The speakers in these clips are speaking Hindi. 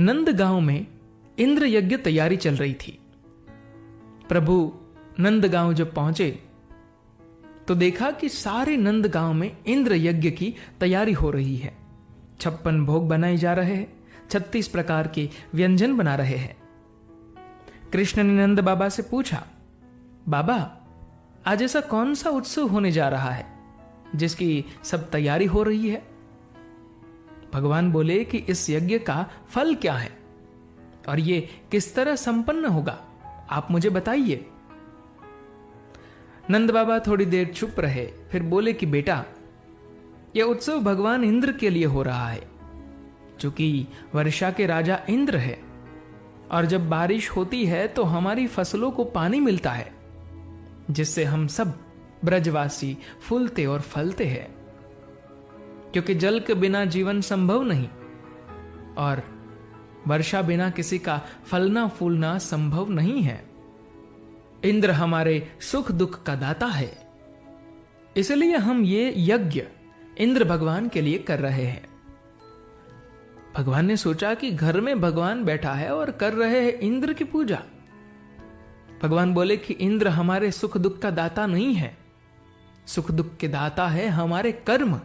नंद गांव में इंद्र यज्ञ तैयारी चल रही थी। प्रभु नंद गांव जब पहुंचे तो देखा कि सारे नंद गांव में इंद्र यज्ञ की तैयारी हो रही है। 56 भोग बनाए जा रहे हैं, 36 प्रकार के व्यंजन बना रहे हैं। कृष्ण ने नंद बाबा से पूछा, बाबा आज ऐसा कौन सा उत्सव होने जा रहा है जिसकी सब तैयारी हो रही है? भगवान बोले कि इस यज्ञ का फल क्या है और ये किस तरह संपन्न होगा, आप मुझे बताइए। नंद बाबा थोड़ी देर चुप रहे, फिर बोले कि बेटा, यह उत्सव भगवान इंद्र के लिए हो रहा है, क्योंकि वर्षा के राजा इंद्र है और जब बारिश होती है तो हमारी फसलों को पानी मिलता है, जिससे हम सब ब्रजवासी फूलते और फलते हैं। क्योंकि जल के बिना जीवन संभव नहीं और वर्षा बिना किसी का फलना फूलना संभव नहीं है। इंद्र हमारे सुख दुख का दाता है, इसलिए हम ये यज्ञ इंद्र भगवान के लिए कर रहे हैं। भगवान ने सोचा कि घर में भगवान बैठा है और कर रहे हैं इंद्र की पूजा। भगवान बोले कि इंद्र हमारे सुख दुख का दाता नहीं है, सुख दुख के दाता है हमारे कर्म।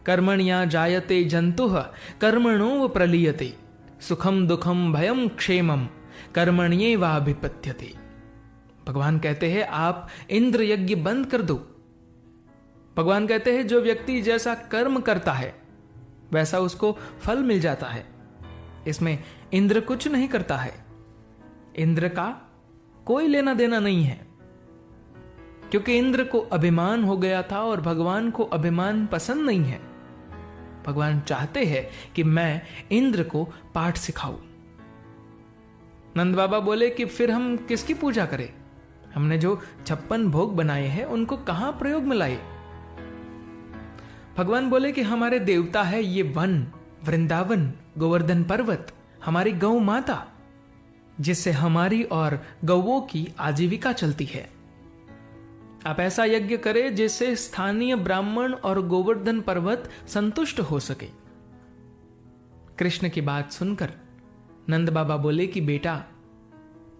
कर्मण्या जायते जंतुः कर्मणो प्रलीयते, सुखम दुखम भयम क्षेमम कर्मण्येवाभिपत्यते। भगवान कहते हैं आप इंद्र यज्ञ बंद कर दो। भगवान कहते हैं जो व्यक्ति जैसा कर्म करता है वैसा उसको फल मिल जाता है, इसमें इंद्र कुछ नहीं करता है। इंद्र का कोई लेना देना नहीं है, क्योंकि इंद्र को अभिमान हो गया था और भगवान को अभिमान पसंद नहीं है। भगवान चाहते हैं कि मैं इंद्र को पाठ सिखाऊं। नंद बाबा बोले कि फिर हम किसकी पूजा करें? हमने जो 56 भोग बनाए हैं उनको कहां प्रयोग में लाए? भगवान बोले कि हमारे देवता है ये वन, वृंदावन, गोवर्धन पर्वत, हमारी गौ माता, जिससे हमारी और गौओं की आजीविका चलती है। आप ऐसा यज्ञ करें जिससे स्थानीय ब्राह्मण और गोवर्धन पर्वत संतुष्ट हो सके। कृष्ण की बात सुनकर नंद बाबा बोले कि बेटा,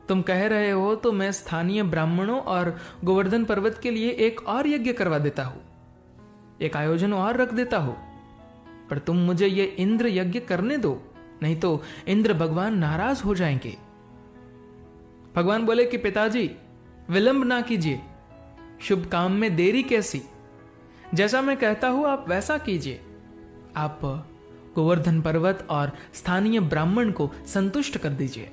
तुम कह रहे हो तो मैं स्थानीय ब्राह्मणों और गोवर्धन पर्वत के लिए एक और यज्ञ करवा देता हूं, एक आयोजन और रख देता हूं, पर तुम मुझे ये इंद्र यज्ञ करने दो, नहीं तो इंद्र भगवान नाराज हो जाएंगे। भगवान बोले कि पिताजी विलंब ना कीजिए, शुभ काम में देरी कैसी? जैसा मैं कहता हूं आप वैसा कीजिए। आप गोवर्धन पर्वत और स्थानीय ब्राह्मण को संतुष्ट कर दीजिए।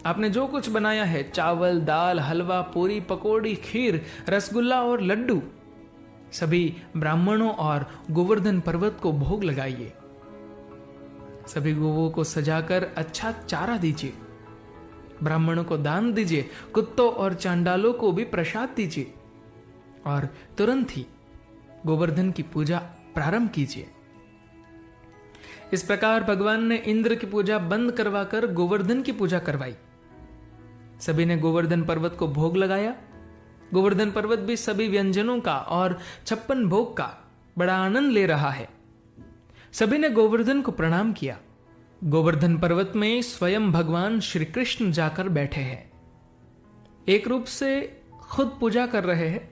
आपने जो कुछ बनाया है, चावल, दाल, हलवा, पूरी, पकौड़ी, खीर, रसगुल्ला और लड्डू, सभी ब्राह्मणों और गोवर्धन पर्वत को भोग लगाइए। सभी गोवों को सजाकर अच्छा चारा दीजिए, ब्राह्मणों को दान दीजिए, कुत्तों और चांडालों को भी प्रसाद दीजिए और तुरंत ही गोवर्धन की पूजा प्रारंभ कीजिए। इस प्रकार भगवान ने इंद्र की पूजा बंद करवाकर गोवर्धन की पूजा करवाई। सभी ने गोवर्धन पर्वत को भोग लगाया। गोवर्धन पर्वत भी सभी व्यंजनों का और 56 भोग का बड़ा आनंद ले रहा है। सभी ने गोवर्धन को प्रणाम किया। गोवर्धन पर्वत में स्वयं भगवान श्री कृष्ण जाकर बैठे हैं। एक रूप से खुद पूजा कर रहे हैं,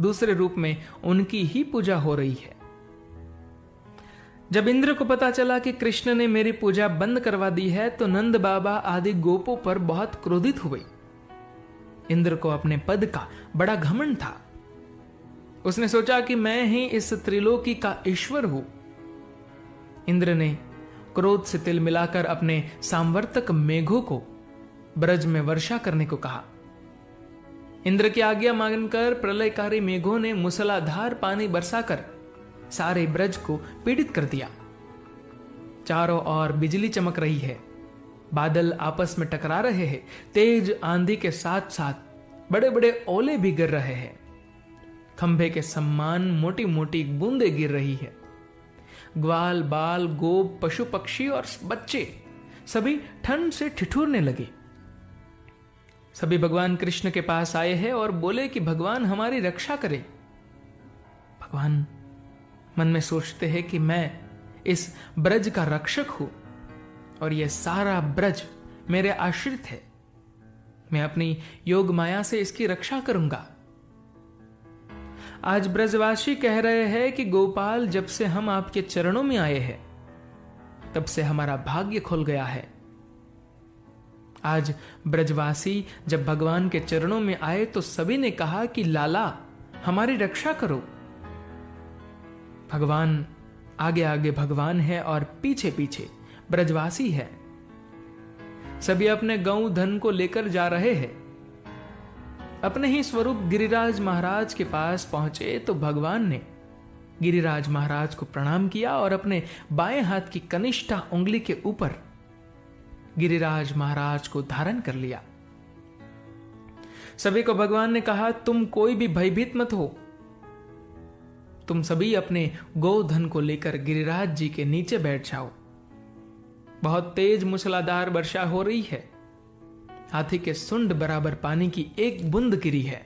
दूसरे रूप में उनकी ही पूजा हो रही है। जब इंद्र को पता चला कि कृष्ण ने मेरी पूजा बंद करवा दी है तो नंद बाबा आदि गोपों पर बहुत क्रोधित हुए। इंद्र को अपने पद का बड़ा घमंड था। उसने सोचा कि मैं ही इस त्रिलोकी का ईश्वर हूं। इंद्र ने क्रोध से तिल मिलाकर अपने सांवर्तक मेघों को ब्रज में वर्षा करने को कहा। इंद्र की आज्ञा मांगकर प्रलयकारी मेघों ने मूसलाधार पानी बरसाकर सारे ब्रज को पीड़ित कर दिया। चारों ओर बिजली चमक रही है, बादल आपस में टकरा रहे हैं, तेज आंधी के साथ साथ बड़े बड़े ओले भी गिर रहे हैं। खंभे के समान मोटी मोटी बूंदें गिर रही है। ग्वाल बाल गोप पशु पक्षी और बच्चे सभी ठंड से ठिठुरने लगे। सभी भगवान कृष्ण के पास आए हैं और बोले कि भगवान हमारी रक्षा करे। भगवान मन में सोचते हैं कि मैं इस ब्रज का रक्षक हूं, और यह सारा ब्रज मेरे आश्रित है। मैं अपनी योग माया से इसकी रक्षा करूंगा। आज ब्रजवासी कह रहे हैं कि गोपाल, जब से हम आपके चरणों में आए हैं तब से हमारा भाग्य खुल गया है। आज ब्रजवासी जब भगवान के चरणों में आए तो सभी ने कहा कि लाला हमारी रक्षा करो। भगवान आगे आगे भगवान है और पीछे पीछे ब्रजवासी है। सभी अपने गौ धन को लेकर जा रहे हैं। अपने ही स्वरूप गिरिराज महाराज के पास पहुंचे तो भगवान ने गिरिराज महाराज को प्रणाम किया और अपने बाएं हाथ की कनिष्ठा उंगली के ऊपर गिरिराज महाराज को धारण कर लिया। सभी को भगवान ने कहा, तुम कोई भी भयभीत मत हो। तुम सभी अपने गोधन को लेकर गिरिराज जी के नीचे बैठ जाओ। बहुत तेज मूसलाधार वर्षा हो रही है। हाथी के सुंड बराबर पानी की एक बूंद गिरी है,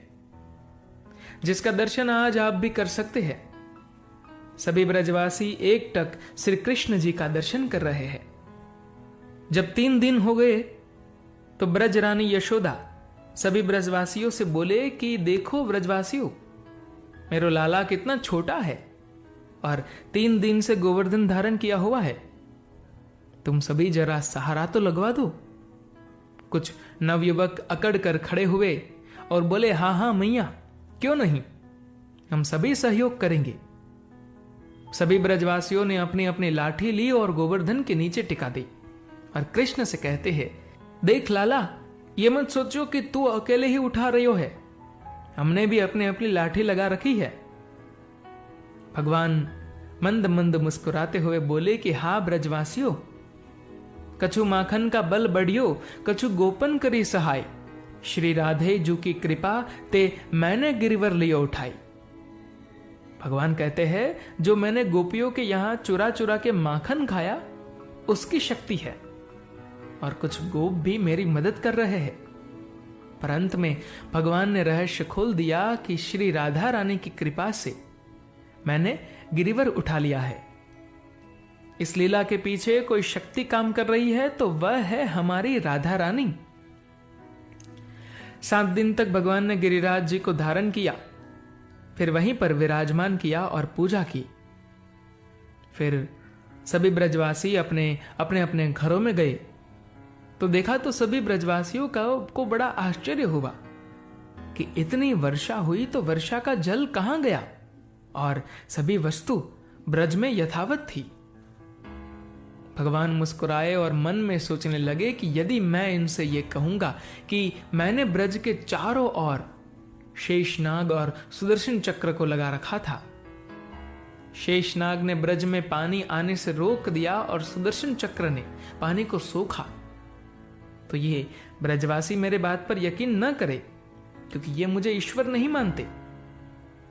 जिसका दर्शन आज आप भी कर सकते हैं। सभी ब्रजवासी एक टक श्री कृष्ण जी का दर्शन कर रहे हैं। जब 3 दिन हो गए तो ब्रज रानी यशोदा सभी ब्रजवासियों से बोले कि देखो ब्रजवासियों, मेरो लाला कितना छोटा है और 3 दिन से गोवर्धन धारण किया हुआ है। तुम सभी जरा सहारा तो लगवा दो। कुछ नवयुवक अकड़ कर खड़े हुए और बोले, हाँ हाँ मैया, क्यों नहीं, हम सभी सहयोग करेंगे। सभी ब्रजवासियों ने अपनी अपनी लाठी ली और गोवर्धन के नीचे टिका दी और कृष्ण से कहते हैं, देख लाला, ये मत सोचो कि तू अकेले ही उठा रही हो है, हमने भी अपने अपनी लाठी लगा रखी है। भगवान मंद मंद मुस्कुराते हुए बोले कि हाँ ब्रजवासियों, कछु माखन का बल बढ़ियो, कछु गोपन करी सहाय, श्री राधे जू की कृपा ते मैंने गिरिवर लियो उठाई। भगवान कहते हैं, जो मैंने गोपियों के यहां चुरा चुरा के माखन खाया उसकी शक्ति है, और कुछ गोप भी मेरी मदद कर रहे हैं। पर अंत में भगवान ने रहस्य खोल दिया कि श्री राधा रानी की कृपा से मैंने गिरिवर उठा लिया है। इस लीला के पीछे कोई शक्ति काम कर रही है तो वह है हमारी राधा रानी। 7 दिन तक भगवान ने गिरिराज जी को धारण किया, फिर वहीं पर विराजमान किया और पूजा की। फिर सभी ब्रजवासी अपने अपने घरों में गए तो देखा तो सभी ब्रजवासियों को बड़ा आश्चर्य हुआ कि इतनी वर्षा हुई तो वर्षा का जल कहां गया, और सभी वस्तु ब्रज में यथावत थी। भगवान मुस्कुराए और मन में सोचने लगे कि यदि मैं इनसे ये कहूंगा कि मैंने ब्रज के चारों ओर शेषनाग और सुदर्शन चक्र को लगा रखा था, शेषनाग ने ब्रज में पानी आने से रोक दिया और सुदर्शन चक्र ने पानी को सोखा, तो ये ब्रजवासी मेरे बात पर यकीन न करे, क्योंकि ये मुझे ईश्वर नहीं मानते।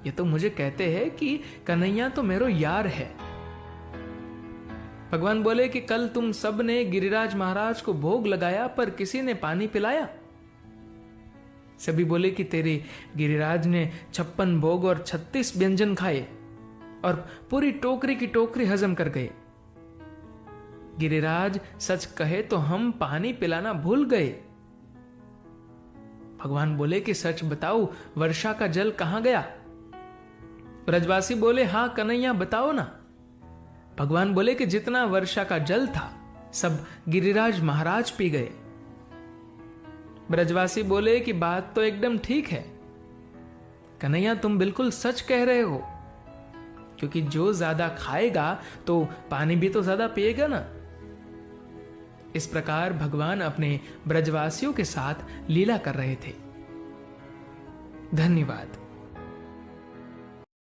ये तो मुझे कहते हैं कि कन्हैया तो मेरो यार है। भगवान बोले कि कल तुम सब ने गिरिराज महाराज को भोग लगाया पर किसी ने पानी पिलाया। सभी बोले कि तेरे गिरिराज ने 56 भोग और 36 व्यंजन खाए और पूरी टोकरी की टोकरी हजम कर गए। गिरिराज सच कहे तो हम पानी पिलाना भूल गए। भगवान बोले कि सच बताओ, वर्षा का जल कहां गया? ब्रजवासी बोले, हां कन्हैया बताओ ना। भगवान बोले कि जितना वर्षा का जल था सब गिरिराज महाराज पी गए। ब्रजवासी बोले कि बात तो एकदम ठीक है कन्हैया, तुम बिल्कुल सच कह रहे हो, क्योंकि जो ज्यादा खाएगा तो पानी भी तो ज्यादा पिएगा ना। इस प्रकार भगवान अपने ब्रजवासियों के साथ लीला कर रहे थे। धन्यवाद।